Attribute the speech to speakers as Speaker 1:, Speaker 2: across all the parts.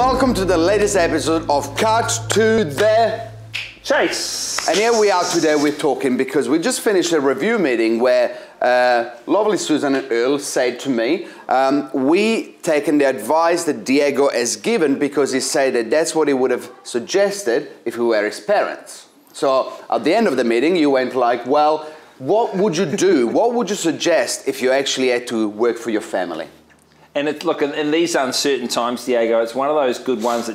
Speaker 1: welcome to the latest episode of Cut to the
Speaker 2: Chase.
Speaker 1: And here we are today, we're talking because we just finished a review meeting where lovely Susan and Earl said to me, we taken the advice that Diego has given because he said that that's what he would have suggested if we were his parents. So at the end of the meeting, you went like, well, what would you do? What would you suggest if you actually had to work for your family?
Speaker 2: And look, in these uncertain times, Diego, it's one of those good ones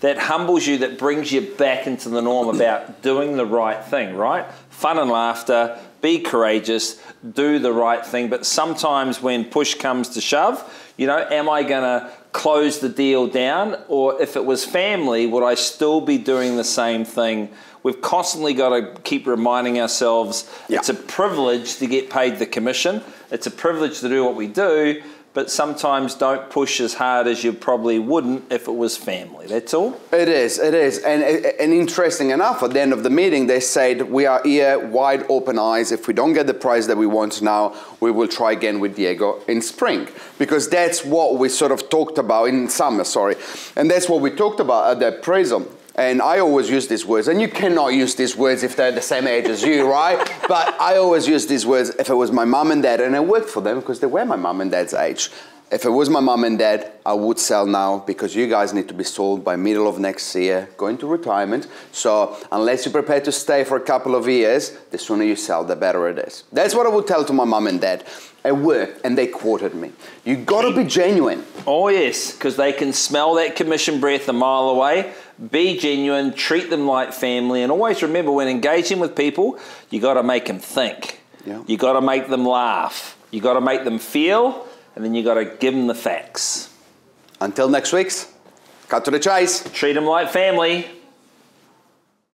Speaker 2: that humbles you, that brings you back into the norm about doing the right thing, right? Fun and laughter, be courageous, do the right thing. But sometimes when push comes to shove, you know, am I going to close the deal down? Or if it was family, would I still be doing the same thing? We've constantly got to keep reminding ourselves it's a privilege to get paid the commission. It's a privilege to do what we do. But sometimes don't push as hard as you probably wouldn't if it was family. That's all.
Speaker 1: It is. And interesting enough, at the end of the meeting, they said, we are here, wide open eyes. If we don't get the price that we want now, we will try again with Diego in spring. Because that's what we sort of talked about in summer, sorry. And that's what we talked about at the appraisal. And I always use these words, and you cannot use these words if they're the same age as you, right? But I always use these words if it was my mom and dad, and I worked for them because they were my mom and dad's age. If it was my mom and dad, I would sell now because you guys need to be sold by middle of next year, going to retirement. So unless you're prepared to stay for a couple of years, the sooner you sell, the better it is. That's what I would tell to my mom and dad. At work, and they quoted me. You gotta be genuine.
Speaker 2: Oh yes, because they can smell that commission breath a mile away. Be genuine, treat them like family, and always remember when engaging with people, you gotta make them think. Yeah. You gotta make them laugh. You gotta make them feel, and then you gotta give them the facts.
Speaker 1: Until next week's Cut to the Chase.
Speaker 2: Treat them like family.